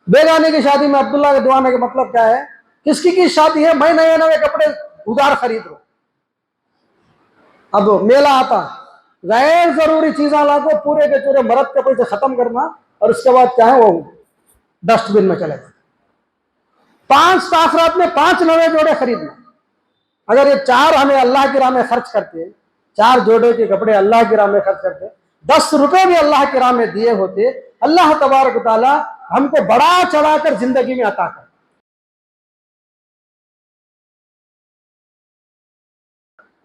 बेगाने की शादी में अब्दुल्ला के दुआने का मतलब क्या है? किसकी शादी है, मैं नए नए कपड़े उधार खरीद रहा हूं। अब मेला आता, गैर जरूरी चीजें ला को पूरे के पूरे मर्द के पैसे खत्म करना, और उसके बाद क्या है, वो डस्टबिन में चले जाए। 5 ताखरात में 5 नए जोड़े खरीदना। अगर ये 4 हमें अल्लाह की राह में खर्च करते, 4 जोड़े के कपड़े अल्लाह की राह में खर्च करते, 10 रुपए भी अल्लाह की राह में दिए होते, अल्लाह तबारक ताला हमको बड़ा चढ़ाकर जिंदगी में अता कर।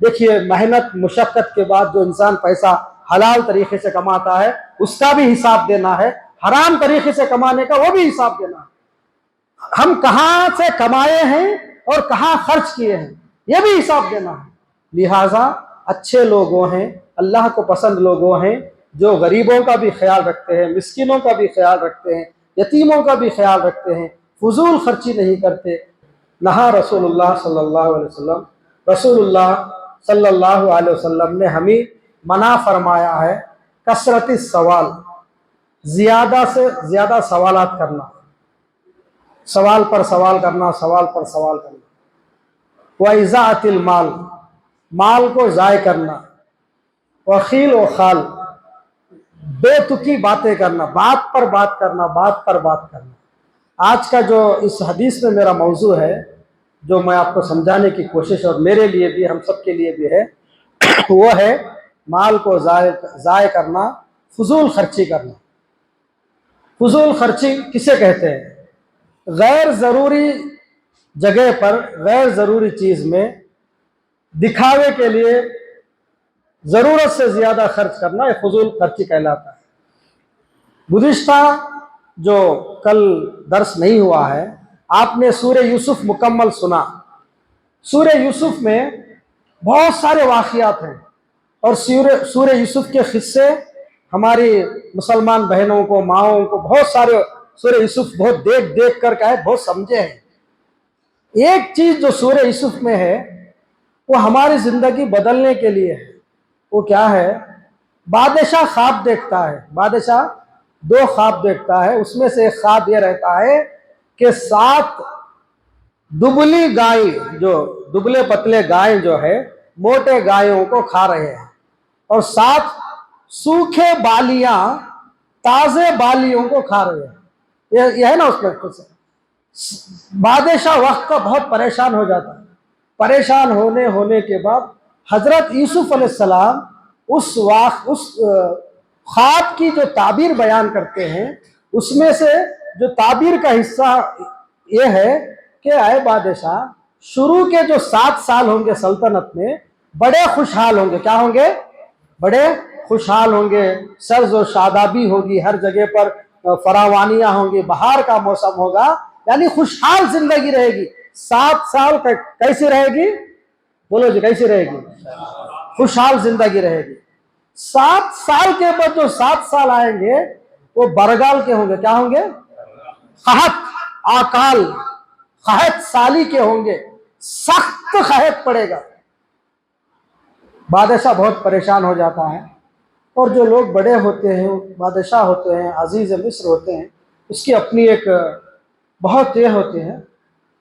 देखिए, मेहनत मुशक्कत के बाद जो इंसान पैसा हलाल तरीके से कमाता है उसका भी हिसाब देना है, हराम तरीके से कमाने का वो भी हिसाब देना है। हम कहां से कमाए हैं और कहां खर्च किए हैं ये भी हिसाब देना है। लिहाजा अच्छे लोगों हैं, अल्लाह को पसंद लोगों हैं, जो गरीबों का भी ख्याल रखते हैं, मिस्किनों का भी ख्याल रखते हैं, यतीमों का भी ख्याल रखते हैं, फजूल खर्ची नहीं करते। नहा रसूलुल्लाह सल्लल्लाहु अलैहि वसल्लम, रसूलुल्लाह सल्लल्लाहु अलैहि वसल्लम ने हमें मना फरमाया है कसरत सवाल, ज्यादा से ज्यादा सवालात करना, सवाल पर सवाल करना, सवाल पर सवाल करना। वइज़ातिल माल, माल को ज़ाय करना। वखील व खाल, बेतुकी बातें करना, बात पर बात करना, बात पर बात करना। आज का जो इस हदीस में मेरा मौजू है, जो मैं आपको समझाने की कोशिश, और मेरे लिए भी, हम सब के लिए भी है, वो है माल को ज़ाय करना, फजूल खर्ची करना। फजूल खर्ची किसे कहते हैं? गैर ज़रूरी जगह पर, गैर ज़रूरी चीज़ में दिखावे के लिए ज़रूरत से ज़्यादा खर्च करना, ये फजूल खर्ची कहलाता है। गुज़िश्ता जो कल दर्स नहीं हुआ है, आपने सूरह यूसुफ मुकम्मल सुना। सूरह यूसुफ में बहुत सारे वाक़ियात हैं, और सूरह यूसुफ के किस्से हमारी मुसलमान बहनों को, माओं को बहुत सारे सूरह यूसुफ बहुत देख देख कर क्या है, बहुत समझे हैं। एक चीज़ जो सूरह यूसुफ में है वो हमारी ज़िंदगी बदलने के लिए है। वो क्या है? बादशाह ख्वाब देखता है, बादशाह 2 ख्वाब देखता है। उसमें से एक ख्वाब ये रहता है कि 7 दुबली गाय, जो दुबले पतले गाय जो है, मोटे गायों को खा रहे हैं, और 7 सूखे बालियां ताजे बालियों को खा रहे हैं। ये है ना उसमें कुछ। बादशाह वक्त का बहुत परेशान हो जाता है। परेशान होने के बाद हजरत यूसुफ अलैहिस्सलाम उस ख्वाब की जो ताबीर बयान करते हैं, उसमें से जो ताबीर का हिस्सा ये है कि आए बादशाह, शुरू के जो 7 साल होंगे सल्तनत में बड़े खुशहाल होंगे। क्या होंगे? बड़े खुशहाल होंगे। सर्ज और शादाबी होगी, हर जगह पर फरावानियां होंगी, बहार का मौसम होगा, यानी खुशहाल जिंदगी रहेगी। 7 साल कैसी रहेगी? बोलो जी, कैसी रहेगी? खुशहाल जिंदगी रहेगी। 7 साल के बाद जो 7 साल आएंगे वो बरगाल के होंगे। क्या होंगे? कहत, आकाल, कहत साली के होंगे। सख्त कहत पड़ेगा। बादशाह बहुत परेशान हो जाता है, और जो लोग बड़े होते हैं, बादशाह होते हैं, अजीज़ मिस्र होते हैं, उसकी अपनी एक बहुत ये होते हैं।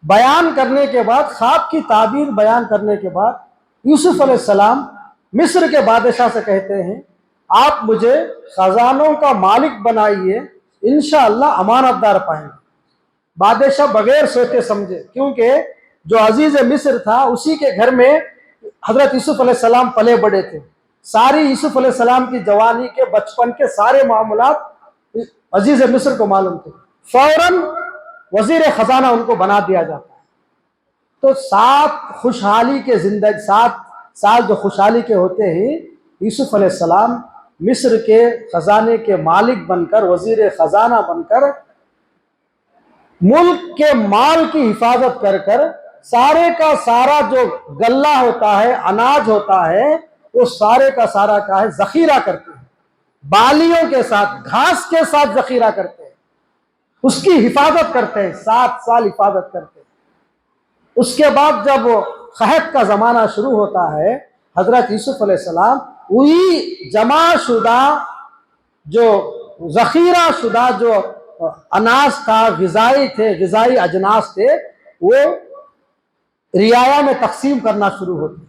बयान करने के बाद, ख्वाब की ताबीर बयान करने के बाद, यूसुफ अलैहिस्सलाम मिस्र के बादशाह से कहते हैं, आप मुझे खजानों का मालिक बनाइए, इंशाअल्लाह अमानतदार पाएंगे। बादशाह बगैर सोचे समझे, क्योंकि जो अजीज़ मिस्र था उसी के घर में हजरत यूसुफ अलैहिस्सलाम पले बड़े थे। सारी यूसुफ अलैहिस्सलाम की जवानी के, बचपन के सारे मामलात अजीज मिस्र को मालूम थे। फौरन वजीर खजाना उनको बना दिया जाता है। तो 7 खुशहाली के जिंदगी, 7 साल जो खुशहाली के होते हैं, यूसुफ अलैहिस्सलाम मिस्र के खजाने के मालिक बनकर, वजीर खजाना बनकर, मुल्क के माल की हिफाजत कर कर, सारे का सारा जो गल्ला होता है, अनाज होता है, वो सारे का सारा का है जखीरा करते हैं। बालियों के साथ, घास के साथ जखीरा करते हैं, उसकी हिफाजत करते हैं। 7 साल हिफाजत करते हैं। उसके बाद जब कहत का जमाना शुरू होता है, हजरत यूसुफ अलैहिस्सलाम वही जमा शुदा, जो जखीरा शुदा जो अनाज था, غذائی اجناس تھے، وہ رعایا میں تقسیم کرنا شروع ہوتے.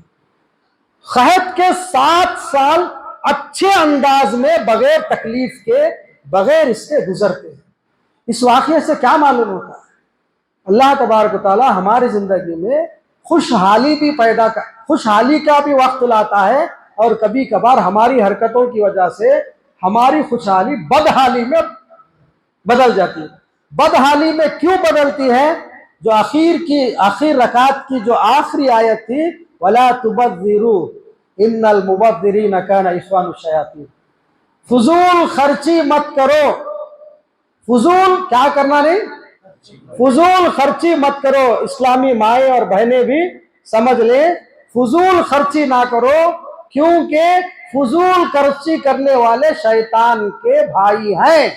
قحط کے 7 سال اچھے انداز میں بغیر تکلیف کے، بغیر اس سے گزرتے ہیں. اس واقعے سے کیا معلوم ہوتا ہے؟ اللہ تبارک و تعالی ہماری زندگی میں خوشحالی کا بھی وقت لاتا ہے، اور کبھی کبھار ہماری حرکتوں کی وجہ سے ہماری خوشحالی بدحالی میں بدل جاتی ہے. بدحالی میں کیوں بدلتی ہے؟ جو آخر رکعت کی جو آخری آیت تھی، وَلَا تُبَذِّرُوا إِنَّ الْمُبَذِّرِينَ كَانَ إِخْوَانُ الشَّيَاطِينِ. فضول خرچی مت کرو. فضول کیا کرنا نہیں؟ فضول خرچی مت کرو. اسلامی مائیں اور بہنیں بھی سمجھ لیں، فضول خرچی نہ کرو، کیونکہ فضول خرچی کرنے والے شیطان کے بھائی ہیں،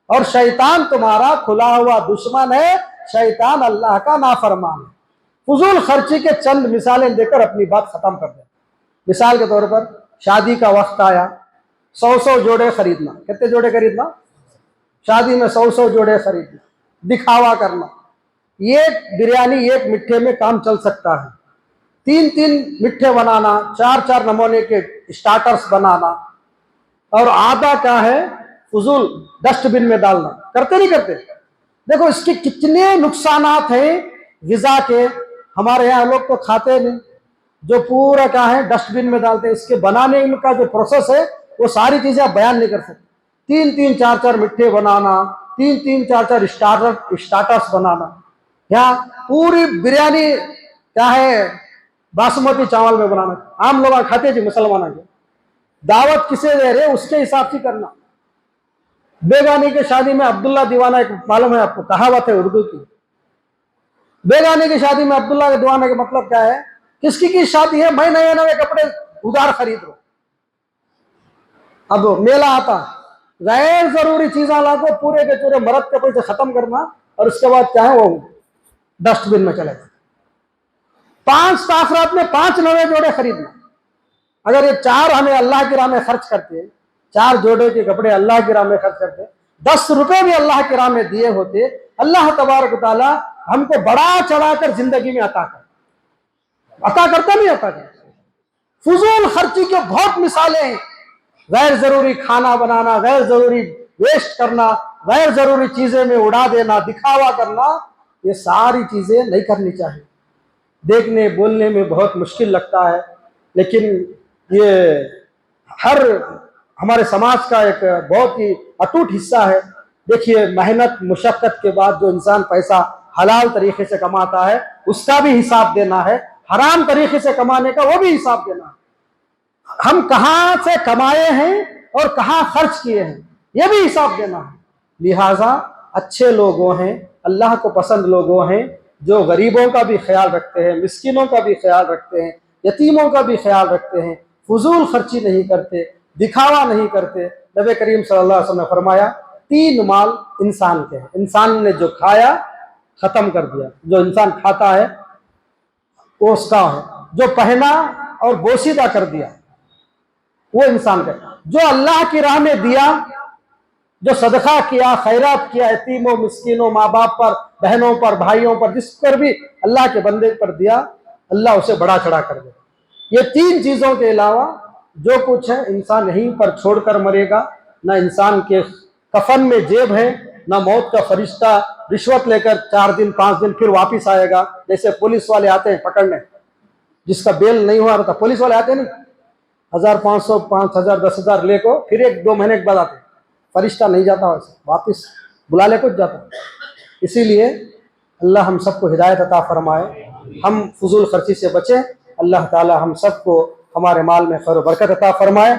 اور شیطان تمہارا کھلا ہوا دشمن ہے. شیطان اللہ کا نافرمان ہے. فضول خرچی کے چند مثالیں دے کر اپنی بات ختم کر دیں. مثال کے طور پر شادی کا وقت آیا، 100 جوڑے خریدنا. کتنے جوڑے خریدنا؟ شادی میں 100 جوڑے خریدنا، دکھاوا کرنا. ایک بریانی ایک مٹھے میں کام چل سکتا ہے. 3 مٹھے بنانا، 4 نمونے کے اسٹارٹرز بنانا، اور آدھا کیا ہے فضول ڈسٹ بن میں ڈالنا. کرتے نہیں کرتے؟ دیکھو اس کے کتنے نقصانات ہیں غذا کے. ہمارے یہاں لوگ تو کھاتے نہیں، جو پورا کیا ہے ڈسٹ بن میں ڈالتے. اس کے بنانے کا جو پروسیس ہے وہ ساری چیزیں آپ بیان نہیں کر سکتے. 3 4 مٹھے بنانا، 3 4 اسٹارٹرز بنانا. یہاں پوری بریانی کیا ہے باسمتی چاول میں بنانا. عام لوگ کھاتے جی، مسلمانوں کے. دعوت کسے دے رہے اس کے حساب سے کرنا. بیگانی کی شادی میں عبداللہ دیوانہ، ایک معلوم ہے آپ کو، کہاوت ہے اردو کی. بیگانی کی شادی میں عبداللہ کے دیوانہ کا مطلب کیا ہے؟ کس کی شادی ہے، میں نئے کپڑے ادھار خرید رہا ہوں. اب میلہ آتا، غیر ضروری چیزاں لا کو پورے کے پورے مرد کپڑے سے ختم کرنا، اور اس کے بعد کیا ہے وہ ڈسٹ بن میں چلے گا. 5 تاخرات میں 5 نئے جوڑے خریدنا. اگر یہ 4 ہمیں اللہ کی راہ میں خرچ کرتے، 4 جوڑے کے کپڑے اللہ کی راہ میں خرچ کرتے، 10 روپے بھی اللہ کی راہ میں دیے ہوتے، اللہ تبارک و تعالی ہم کو بڑا چڑھا کر زندگی میں عطا کرتا نہیں عطا کرتا. فضول خرچی کے بہت مثالیں ہیں. غیر ضروری کھانا بنانا، غیر ضروری ویسٹ کرنا، غیر ضروری چیزیں میں اڑا دینا، دکھاوا کرنا، یہ ساری چیزیں نہیں کرنی چاہیے. دیکھنے بولنے میں بہت مشکل لگتا ہے، لیکن یہ ہمارے سماج کا ایک بہت ہی اٹوٹ حصہ ہے. دیکھیے، محنت مشقت کے بعد جو انسان پیسہ حلال طریقے سے کماتا ہے اس کا بھی حساب دینا ہے، حرام طریقے سے کمانے کا وہ بھی حساب دینا ہے. ہم کہاں سے کمائے ہیں اور کہاں خرچ کیے ہیں یہ بھی حساب دینا ہے. لہٰذا اچھے لوگوں ہیں، اللہ کو پسند لوگوں ہیں، جو غریبوں کا بھی خیال رکھتے ہیں، مسکینوں کا بھی خیال رکھتے ہیں، یتیموں کا بھی خیال رکھتے ہیں، فضول خرچی نہیں کرتے، دکھاوا نہیں کرتے. نبی کریم صلی اللہ علیہ وسلم نے فرمایا 3 مال انسان کے ہیں. انسان نے جو کھایا ختم کر دیا، جو انسان کھاتا ہے وہ اس کا ہے. جو پہنا اور بوسیدہ کر دیا وہ انسان کا. جو اللہ کی راہ میں دیا، جو صدقہ کیا، خیرات کیا، یتیموں، مسکینوں، ماں باپ پر، بہنوں پر، بھائیوں پر، جس پر بھی اللہ کے بندے پر دیا، اللہ اسے بڑا چڑھا کر دے. یہ 3 چیزوں کے علاوہ جو کچھ ہے انسان یہیں پر چھوڑ کر مرے گا. نہ انسان کے کفن میں جیب ہے، نہ موت کا فرشتہ رشوت لے کر 4 دن 5 دن پھر واپس آئے گا. جیسے پولیس والے آتے ہیں پکڑنے، جس کا بیل نہیں ہوا رہتا، پولیس والے آتے نہیں 1500 5000 10,000 لے کو، پھر 1-2 مہینے کے بعد آتے. فرشتہ نہیں جاتا ویسے، واپس بلا لے کچھ جاتا. اسی لیے اللہ ہم سب کو ہدایت عطا فرمائے، ہم فضول خرچی سے بچیں. اللہ تعالی ہم سب کو ہمارے مال میں خیر و برکت عطا فرمائے.